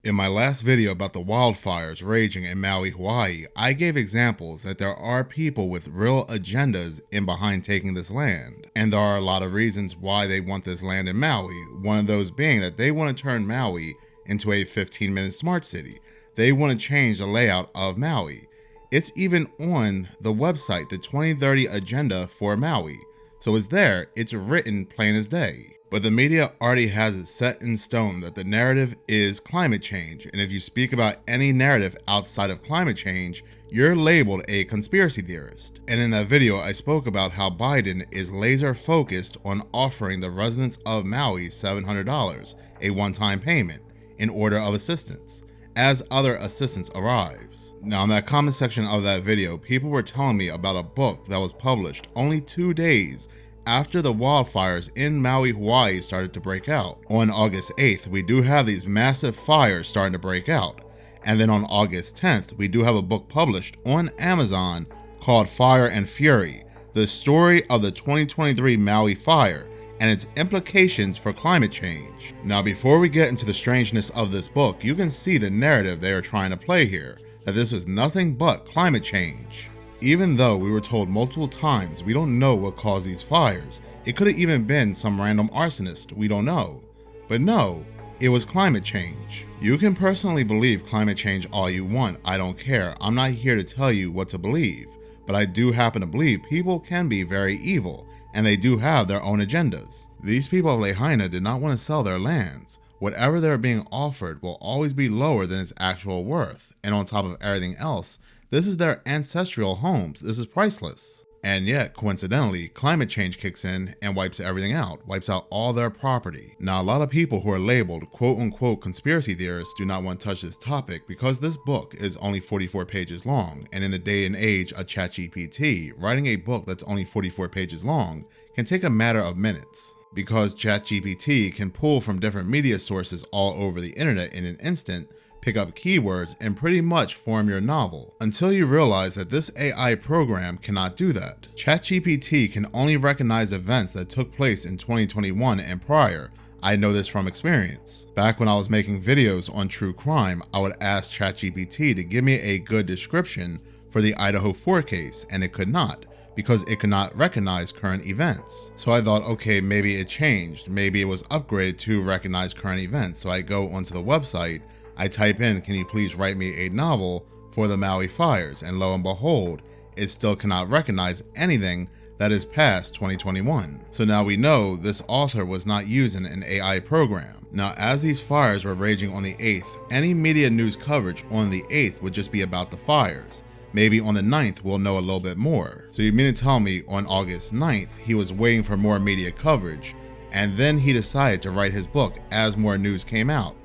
In my last video about the wildfires raging in Maui, Hawaii, I gave examples that there are people with real agendas in behind taking this land. And there are a lot of reasons why they want this land in Maui, one of those being that they want to turn Maui into a 15-minute smart city. They want to change the layout of Maui. It's even on the website, the 2030 agenda for Maui. So it's there, it's written plain as day. But the media already has it set in stone that the narrative is climate change, and if you speak about any narrative outside of climate change, you're labeled a conspiracy theorist. And in that video, I spoke about how Biden is laser focused on offering the residents of Maui $700, a one-time payment, in order of assistance, as other assistance arrives. Now, in that comment section of that video, people were telling me about a book that was published only 2 days after the wildfires in Maui, Hawaii started to break out. On August 8th, we do have these massive fires starting to break out. And then on August 10th, we do have a book published on Amazon called Fire and Fury, the story of the 2023 Maui fire and its implications for climate change. Now, before we get into the strangeness of this book, you can see the narrative they are trying to play here, that this was nothing but climate change. Even though we were told multiple times we don't know what caused these fires, it could have even been some random arsonist, we don't know. But no, it was climate change. You can personally believe climate change all you want, I don't care. I'm not here to tell you what to believe. But I do happen to believe people can be very evil, and they do have their own agendas. These people of Lahaina did not want to sell their lands. Whatever they're being offered will always be lower than its actual worth. And on top of everything else, this is their ancestral homes. This is priceless. And yet, coincidentally, climate change kicks in and wipes everything out, wipes out all their property. Now, a lot of people who are labeled quote-unquote conspiracy theorists do not want to touch this topic because this book is only 44 pages long, and in the day and age of ChatGPT, writing a book that's only 44 pages long can take a matter of minutes. Because ChatGPT can pull from different media sources all over the internet in an instant, pick up keywords, and pretty much form your novel, until you realize that this AI program cannot do that. ChatGPT can only recognize events that took place in 2021 and prior. I know this from experience. Back when I was making videos on true crime, I would ask ChatGPT to give me a good description for the Idaho 4 case, and it could not, because it could not recognize current events. So I thought, okay, maybe it changed. Maybe it was upgraded to recognize current events. So I go onto the website, I type in, can you please write me a novel for the Maui fires? And lo and behold, it still cannot recognize anything that is past 2021. So now we know this author was not using an AI program. Now, as these fires were raging on the 8th, any media news coverage on the 8th would just be about the fires. Maybe on the 9th, we'll know a little bit more. So you mean to tell me on August 9th, he was waiting for more media coverage, and then he decided to write his book as more news came out.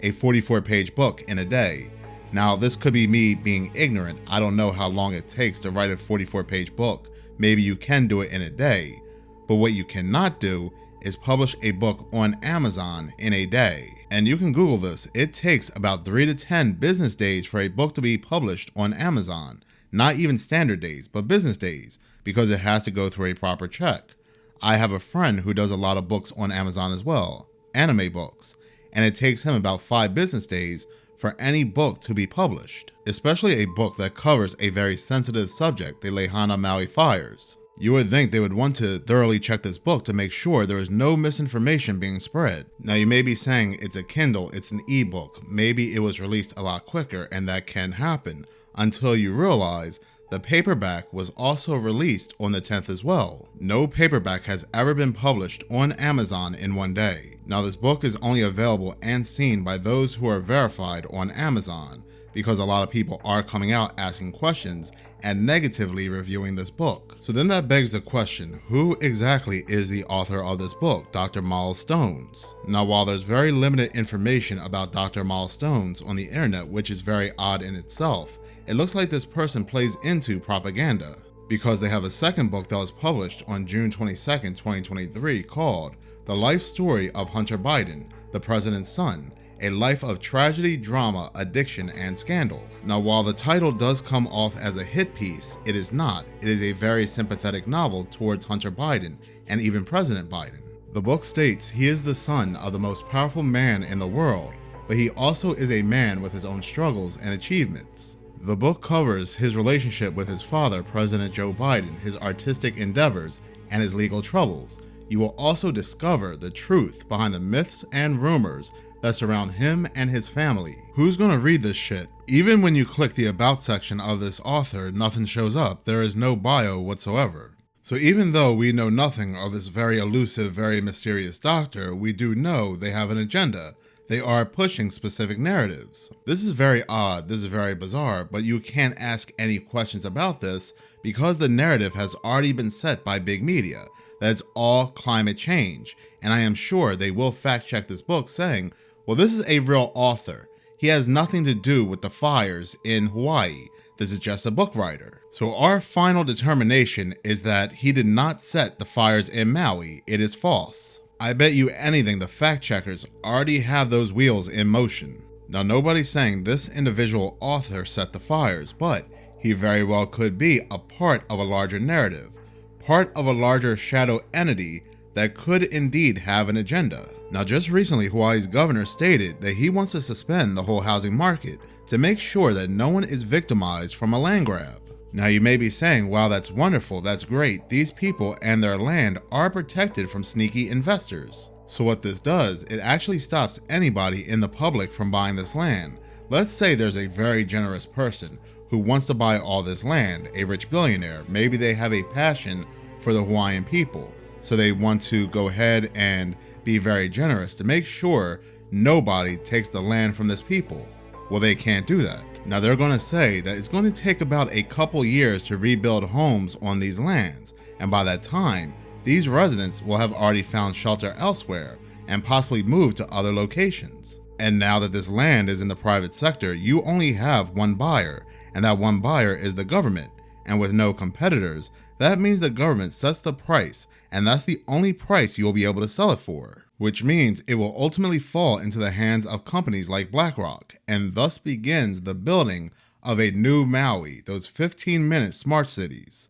A 44-page book in a day. Now, this could be me being ignorant. I don't know how long it takes to write a 44-page book. Maybe you can do it in a day. But what you cannot do is publish a book on Amazon in a day. And you can Google this. It takes about 3 to 10 business days for a book to be published on Amazon. Not even standard days, but business days, because it has to go through a proper check. I have a friend who does a lot of books on Amazon as well, anime books, and it takes him about 5 business days for any book to be published, especially a book that covers a very sensitive subject, the Lahaina Maui fires. You would think they would want to thoroughly check this book to make sure there is no misinformation being spread. Now, you may be saying it's a Kindle, it's an ebook, maybe it was released a lot quicker, and that can happen, until you realize the paperback was also released on the 10th as well. No paperback has ever been published on Amazon in one day. Now, this book is only available and seen by those who are verified on Amazon, because a lot of people are coming out asking questions and negatively reviewing this book. So then that begs the question, who exactly is the author of this book, Dr. Miles Stones? Now, while there's very limited information about Dr. Miles Stones on the internet, which is very odd in itself, it looks like this person plays into propaganda, because they have a second book that was published on June 22nd, 2023 called The Life Story of Hunter Biden, the President's Son, A Life of Tragedy, Drama, Addiction, and Scandal. Now, while the title does come off as a hit piece, it is not. It is a very sympathetic novel towards Hunter Biden and even President Biden. The book states he is the son of the most powerful man in the world, but he also is a man with his own struggles and achievements. The book covers his relationship with his father, President Joe Biden, his artistic endeavors, and his legal troubles. You will also discover the truth behind the myths and rumors that surround him and his family. Who's gonna read this shit? Even when you click the About section of this author, nothing shows up. There is no bio whatsoever. So even though we know nothing of this very elusive, very mysterious doctor, we do know they have an agenda. They are pushing specific narratives. This is very odd, this is very bizarre, but you can't ask any questions about this because the narrative has already been set by big media. That's all climate change. And I am sure they will fact check this book saying, well, this is a real author. He has nothing to do with the fires in Hawaii. This is just a book writer. So our final determination is that he did not set the fires in Maui. It is false. I bet you anything the fact checkers already have those wheels in motion. Now nobody's saying this individual author set the fires, but he very well could be a part of a larger narrative, part of a larger shadow entity that could indeed have an agenda. Now just recently, Hawaii's governor stated that he wants to suspend the whole housing market to make sure that no one is victimized from a land grab. Now you may be saying, wow, that's wonderful, that's great. These people and their land are protected from sneaky investors. So what this does, it actually stops anybody in the public from buying this land. Let's say there's a very generous person who wants to buy all this land, a rich billionaire. Maybe they have a passion for the Hawaiian people, so they want to go ahead and be very generous to make sure nobody takes the land from this people. Well, they can't do that. Now they're going to say that it's going to take about a couple years to rebuild homes on these lands, and by that time, these residents will have already found shelter elsewhere and possibly moved to other locations. And now that this land is in the private sector, you only have one buyer, and that one buyer is the government. And with no competitors, that means the government sets the price, and that's the only price you'll be able to sell it for. Which means it will ultimately fall into the hands of companies like BlackRock, and thus begins the building of a new Maui, those 15-minute smart cities.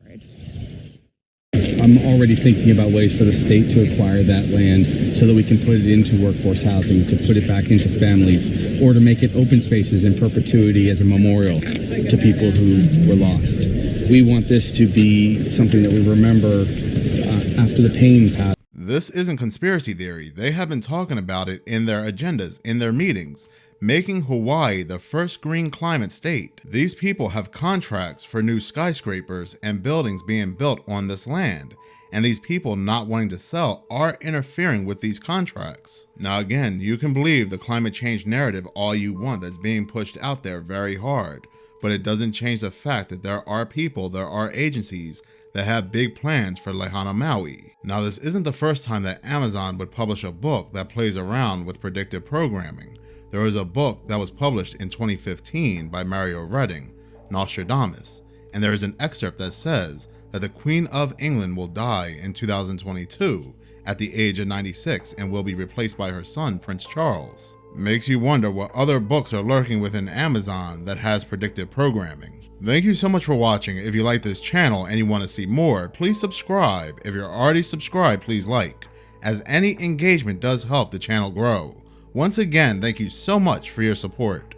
I'm already thinking about ways for the state to acquire that land so that we can put it into workforce housing, to put it back into families, or to make it open spaces in perpetuity as a memorial to people who were lost. We want this to be something that we remember after the pain passed. This isn't conspiracy theory. They have been talking about it in their agendas, in their meetings, making Hawaii the first green climate state. These people have contracts for new skyscrapers and buildings being built on this land, and these people not wanting to sell are interfering with these contracts. Now again, you can believe the climate change narrative all you want that's being pushed out there very hard, but it doesn't change the fact that there are people, there are agencies that have big plans for Lahaina Maui. Now this isn't the first time that Amazon would publish a book that plays around with predictive programming. There was a book that was published in 2015 by Mario Redding, Nostradamus, and there is an excerpt that says that the Queen of England will die in 2022 at the age of 96 and will be replaced by her son, Prince Charles. Makes you wonder what other books are lurking within Amazon that has predictive programming. Thank you so much for watching. If you like this channel and you want to see more, please subscribe. If you're already subscribed, please like, as any engagement does help the channel grow. Once again, thank you so much for your support.